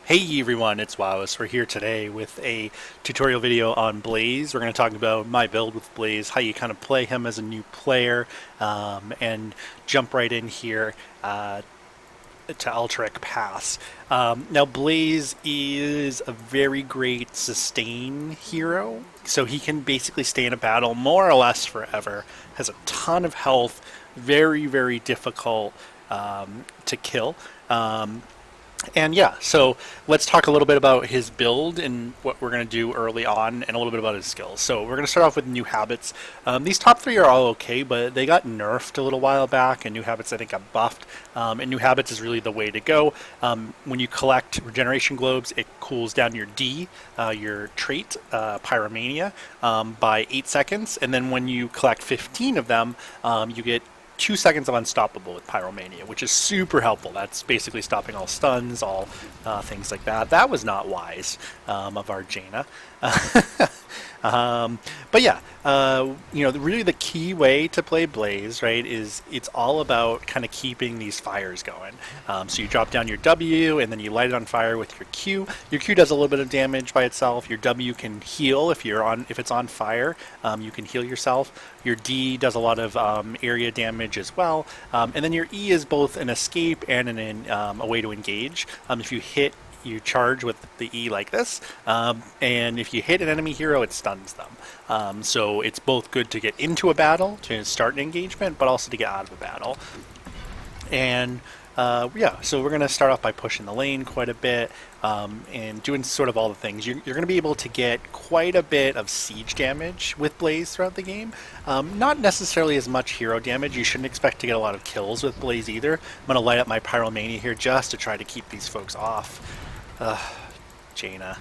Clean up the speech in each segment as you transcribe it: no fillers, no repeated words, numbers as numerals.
Hey everyone, it's Wowus. We're here today with a tutorial video on Blaze. We're going to talk about my build with Blaze, how you kind of play him as a new player, and jump right in here to Alterac Pass. Now Blaze is a very great sustain hero, so he can basically stay in a battle more or less forever. Has a ton of health, very difficult to kill. And yeah, so let's talk a little bit about his build and what we're going to do early on and a little bit about his skills. So we're going to start off with new habits. These top three are all okay, but they got nerfed a little while back, and new habits I think got buffed. And new habits is really the way to go. When you collect regeneration globes, it cools down your D, your trait, Pyromania, by 8 seconds. And then when you collect 15 of them, you get 2 seconds of unstoppable with Pyromania, which is super helpful. That's basically stopping all stuns, all things like that. That was not wise of our Jaina. But yeah, really the key way to play Blaze, right, is it's all about kind of keeping these fires going. So you drop down your W and then you light it on fire with your Q. Your Q does a little bit of damage by itself. Your W can heal if it's on fire. You can heal yourself. Your D does a lot of area damage as well. And then your E is both an escape and a way to engage. If you charge with the E like this, and if you hit an enemy hero, it stuns them. So it's both good to get into a battle, to start an engagement, but also to get out of a battle. And yeah, so we're going to start off by pushing the lane quite a bit and doing sort of all the things. You're going to be able to get quite a bit of siege damage with Blaze throughout the game. Not necessarily as much hero damage. You shouldn't expect to get a lot of kills with Blaze either. I'm going to light up my Pyromania here just to try to keep these folks off. Jaina.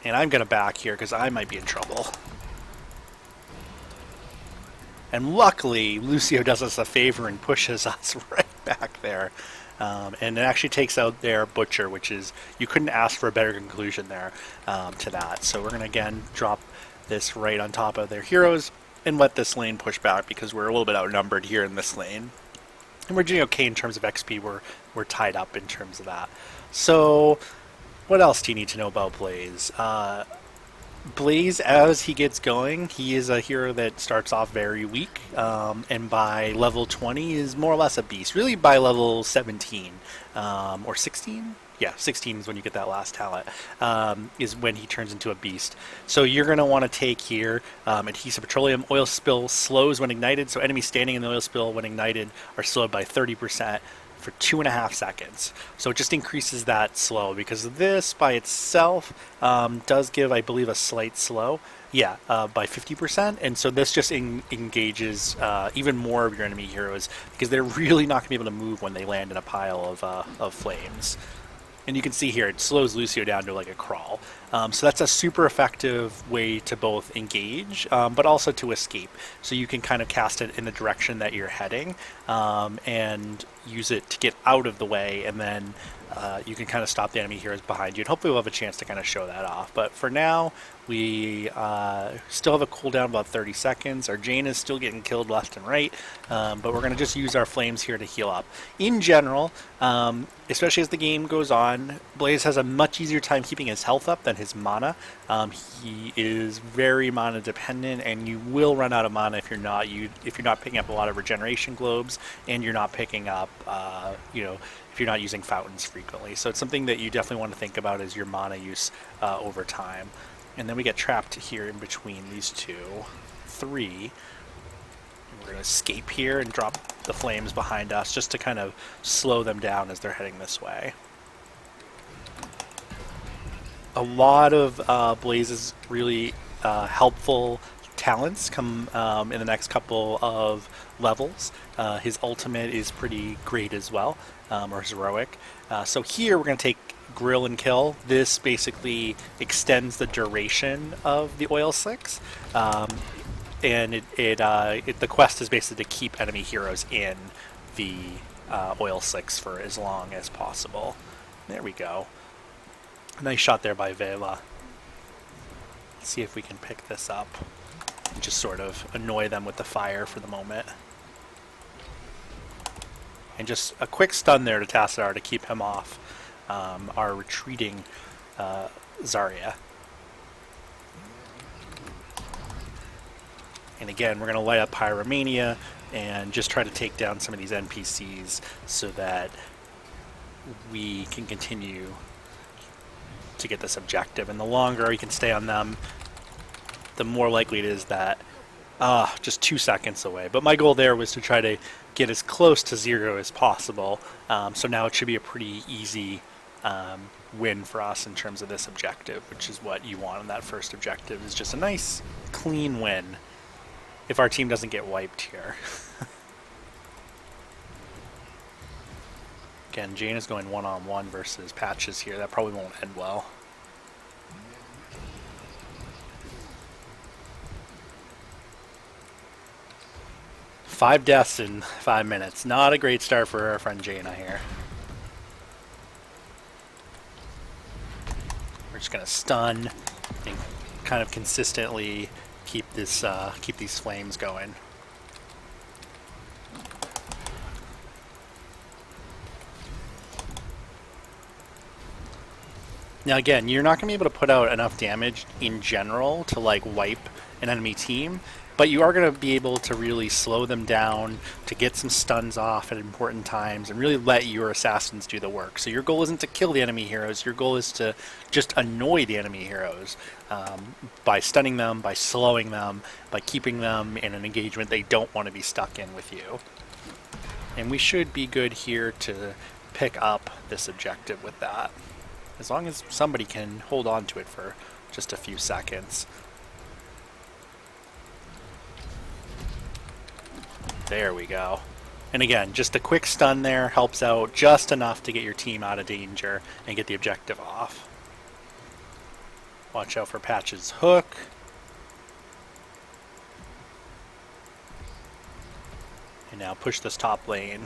And I'm going to back here because I might be in trouble. And luckily, Lucio does us a favor and pushes us right back there. And it actually takes out their Butcher, which is, you couldn't ask for a better conclusion there to that. So we're going to again drop this right on top of their heroes and let this lane push back because we're a little bit outnumbered here in this lane. And we're doing okay in terms of XP. We're tied up in terms of that. So what else do you need to know about Blaze? Blaze, as he gets going, he is a hero that starts off very weak, and by level 20 is more or less a beast. Really by level 17 or 16? Yeah, 16 is when you get that last talent, is when he turns into a beast. So you're going to want to take here Adhesive Petroleum. Oil Spill slows when ignited, so enemies standing in the oil spill when ignited are slowed by 30% for 2.5 seconds. So it just increases that slow because this by itself does give, I believe, a slight slow. Yeah, by 50%. And so this just engages even more of your enemy heroes because they're really not going to be able to move when they land in a pile of flames. And you can see here, it slows Lucio down to like a crawl. So that's a super effective way to both engage, but also to escape. So you can kind of cast it in the direction that you're heading and use it to get out of the way, and then you can kind of stop the enemy heroes behind you. And hopefully we'll have a chance to kind of show that off. But for now, we still have a cooldown of about 30 seconds. Our Jaina is still getting killed left and right, but we're going to just use our flames here to heal up. In general, especially as the game goes on, Blaze has a much easier time keeping his health up than his mana. He is very mana dependent, and you will run out of mana if you're not picking up a lot of regeneration globes, and you're not picking up, if you're not using fountains frequently. So it's something that you definitely want to think about as your mana use over time. And then we get trapped here in between these three. We're going to escape here and drop the flames behind us just to kind of slow them down as they're heading this way. A lot of Blaze's really helpful talents come in the next couple of levels. His ultimate is pretty great as well, or heroic. So here we're going to take Grill and Kill. This basically extends the duration of the oil slicks, and the quest is basically to keep enemy heroes in the oil slicks for as long as possible. There we go. Nice shot there by Vela. Let's see if we can pick this up and just sort of annoy them with the fire for the moment. And just a quick stun there to Tassadar to keep him off our retreating Zarya. And again, we're going to light up Pyromania and just try to take down some of these NPCs so that we can continue to get this objective. And the longer we can stay on them, the more likely it is that just 2 seconds away. But my goal there was to try to get as close to 0 as possible. So now it should be a pretty easy win for us in terms of this objective, which is what you want in that first objective, is just a nice, clean win if our team doesn't get wiped here. Again, Jane is going one-on-one versus Patches here. That probably won't end well. Five deaths in 5 minutes. Not a great start for our friend Jaina here. We're just gonna stun and kind of consistently keep this keep these flames going. Now again, you're not going to be able to put out enough damage in general to like wipe an enemy team, but you are going to be able to really slow them down, to get some stuns off at important times, and really let your assassins do the work. So your goal isn't to kill the enemy heroes, your goal is to just annoy the enemy heroes by stunning them, by slowing them, by keeping them in an engagement they don't want to be stuck in with you. And we should be good here to pick up this objective with that, as long as somebody can hold on to it for just a few seconds. There we go. And again, just a quick stun there helps out just enough to get your team out of danger and get the objective off. Watch out for Patch's hook. And now push this top lane.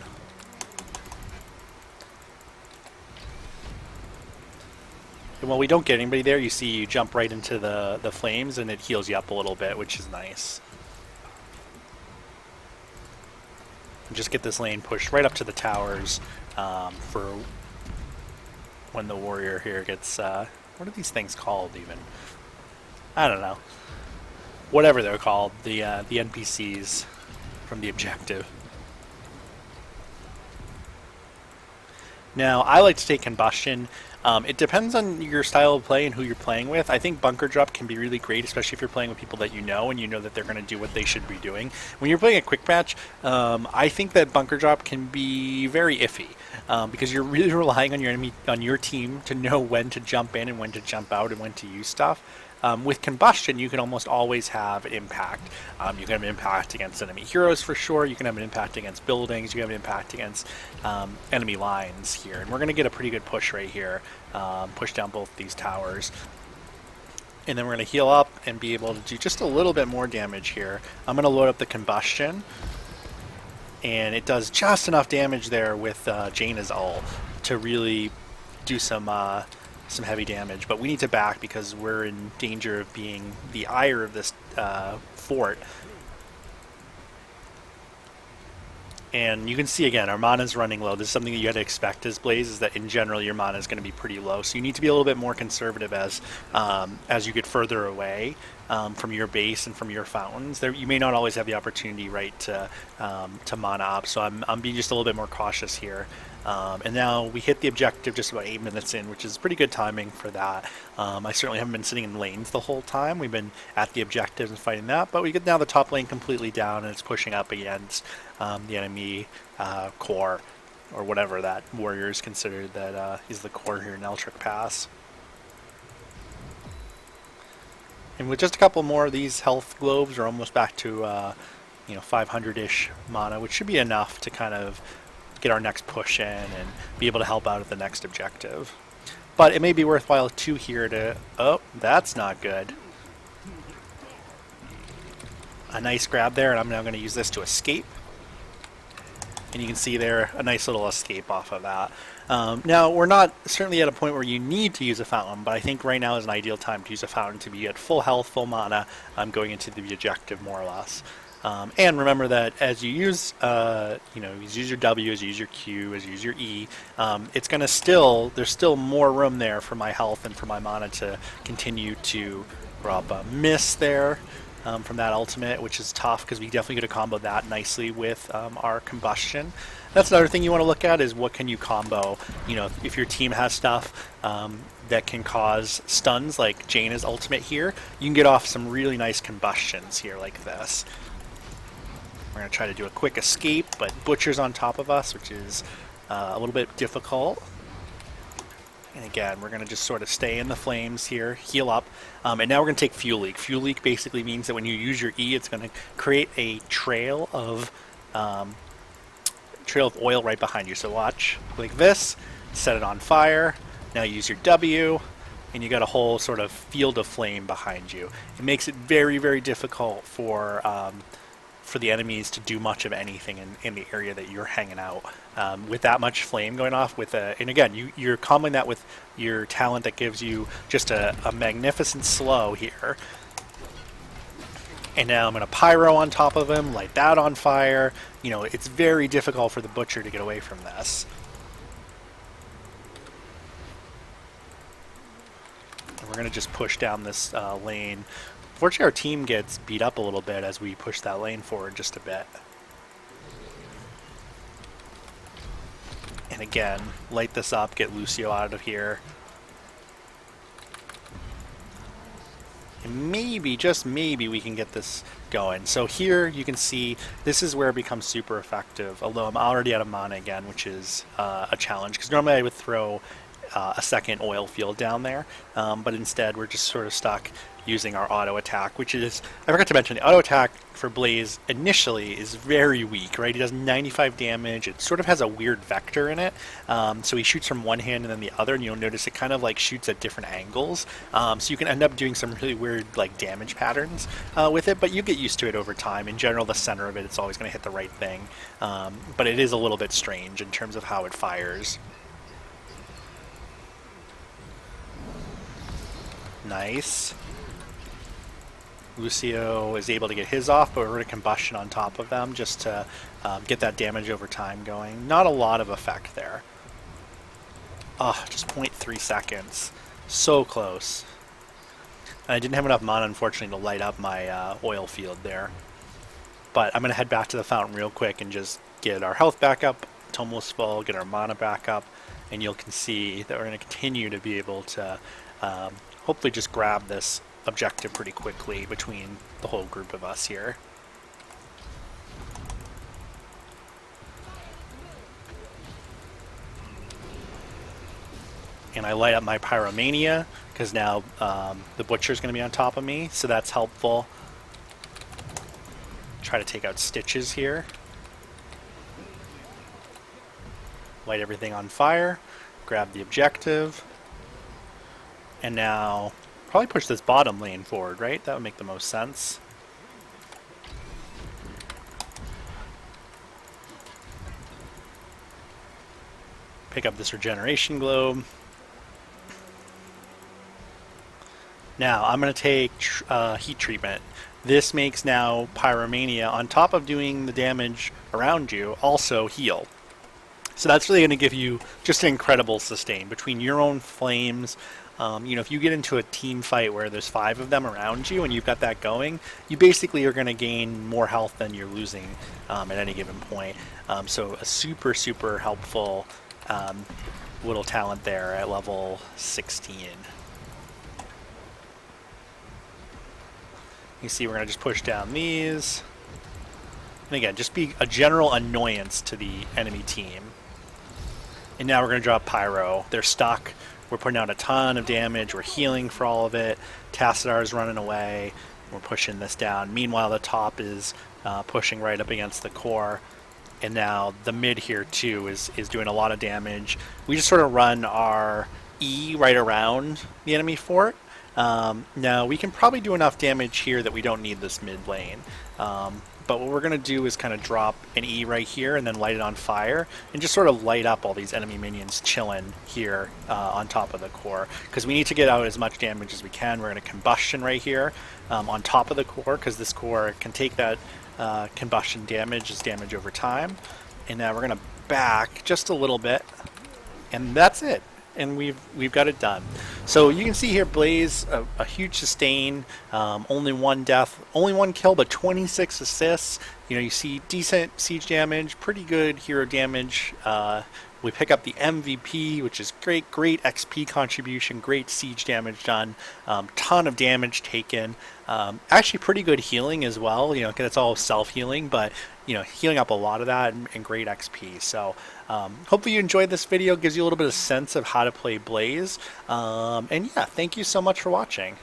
And while we don't get anybody there, you see you jump right into the flames and it heals you up a little bit, which is nice. And just get this lane pushed right up to the towers for when the warrior here gets... what are these things called even? I don't know. Whatever they're called, the NPCs from the objective. Now, I like to take Combustion. It depends on your style of play and who you're playing with. I think Bunker Drop can be really great, especially if you're playing with people that you know and you know that they're going to do what they should be doing. When you're playing a quick match, I think that Bunker Drop can be very iffy because you're really relying on your enemy, on your team, to know when to jump in and when to jump out and when to use stuff. With Combustion, you can almost always have an impact. You can have an impact against enemy heroes for sure. You can have an impact against buildings. You can have an impact against enemy lines here. And we're going to get a pretty good push right here. Push down both these towers. And then we're going to heal up and be able to do just a little bit more damage here. I'm going to load up the Combustion. And it does just enough damage there with Jaina's ult to really do some heavy damage, but we need to back because we're in danger of being the ire of this fort. And you can see again, our mana is running low. This is something that you had to expect as Blaze, is that in general your mana is going to be pretty low. So you need to be a little bit more conservative as you get further away from your base and from your fountains. There, you may not always have the opportunity, right, to mana up. So I'm being just a little bit more cautious here. And now we hit the objective just about 8 minutes in, which is pretty good timing for that. I certainly haven't been sitting in lanes the whole time. We've been at the objectives and fighting that, but we get now the top lane completely down and it's pushing up against the enemy core, or whatever that warrior is considered that is the core here in Eltric Pass. And with just a couple more of these health globes, we're almost back to 500-ish mana, which should be enough to kind of get our next push in and be able to help out at the next objective. But it may be worthwhile too here to... Oh, that's not good. A nice grab there, and I'm now going to use this to escape. And you can see there a nice little escape off of that. Now, we're not certainly at a point where you need to use a fountain, but I think right now is an ideal time to use a fountain to be at full health, full mana, going into the objective more or less. And remember that as you use, as you use your W, as you use your Q, as you use your E, it's going to there's still more room there for my health and for my mana to continue to drop a miss there from that ultimate, which is tough because we definitely could have comboed that nicely with our combustion. That's another thing you want to look at is what can you combo. If your team has stuff that can cause stuns like Jaina's ultimate here, you can get off some really nice combustions here like this. We're going to try to do a quick escape, but Butcher's on top of us, which is a little bit difficult. And again, we're going to just sort of stay in the flames here, heal up, and now we're going to take Fuel Leak. Fuel Leak basically means that when you use your E, it's going to create a trail of oil right behind you. So watch, like this, set it on fire. Now use your W, and you got a whole sort of field of flame behind you. It makes it very, very difficult for the enemies to do much of anything in the area that you're hanging out. With that much flame going off, and again, you're comboing that with your talent that gives you just a magnificent slow here. And now I'm going to Pyro on top of him, light that on fire. It's very difficult for the Butcher to get away from this. And we're going to just push down this lane. Unfortunately, our team gets beat up a little bit as we push that lane forward just a bit. And again, light this up, get Lucio out of here. And maybe, just maybe, we can get this going. So here you can see this is where it becomes super effective, although I'm already out of mana again, which is a challenge, because normally I would throw a second oil field down there, but instead we're just sort of stuck using our auto attack, which is, I forgot to mention, the auto attack for Blaze initially is very weak, right? He does 95 damage. It sort of has a weird vector in it, so he shoots from one hand and then the other, and you'll notice it kind of like shoots at different angles, so you can end up doing some really weird like damage patterns with it, but you get used to it over time. In general, the center of it's always going to hit the right thing, but it is a little bit strange in terms of how it fires. Nice. Lucio is able to get his off, but we're going to combustion on top of them just to get that damage over time going. Not a lot of effect there. Just 0.3 seconds. So close. And I didn't have enough mana, unfortunately, to light up my oil field there. But I'm going to head back to the fountain real quick and just get our health back up, Tumulus full, get our mana back up, and you can see that we're going to continue to be able to hopefully just grab this objective pretty quickly between the whole group of us here. And I light up my Pyromania because now the Butcher's going to be on top of me, so that's helpful. Try to take out Stitches here. Light everything on fire, grab the objective, and now probably push this bottom lane forward, right? That would make the most sense. Pick up this regeneration globe. Now I'm going to take heat treatment. This makes now Pyromania, on top of doing the damage around you, also heal. So that's really going to give you just an incredible sustain between your own flames. If you get into a team fight where there's 5 of them around you and you've got that going, you basically are going to gain more health than you're losing at any given point. So a super, super helpful little talent there at level 16. You see we're going to just push down these. And again, just be a general annoyance to the enemy team. And now we're going to drop Pyro. They're stuck. We're putting out a ton of damage. We're healing for all of it. Tassadar's running away. We're pushing this down. Meanwhile, the top is pushing right up against the core. And now the mid here, too, is doing a lot of damage. We just sort of run our E right around the enemy fort. Now, we can probably do enough damage here that we don't need this mid lane. But what we're going to do is kind of drop an E right here and then light it on fire and just sort of light up all these enemy minions chilling here on top of the core. Because we need to get out as much damage as we can. We're going to combustion right here on top of the core because this core can take that combustion damage is damage over time. And now we're going to back just a little bit, and that's it. And we've got it done. So you can see here, Blaze, a huge sustain, only one death, only one kill, but 26 assists. You know, you see decent siege damage, pretty good hero damage. We pick up the MVP, which is great, great XP contribution, great siege damage done, ton of damage taken. Actually, pretty good healing as well. You know, 'cause it's all self healing, but you know, healing up a lot of that and great XP. So hopefully you enjoyed this video. Gives you a little bit of sense of how to play Blaze. And yeah, thank you so much for watching.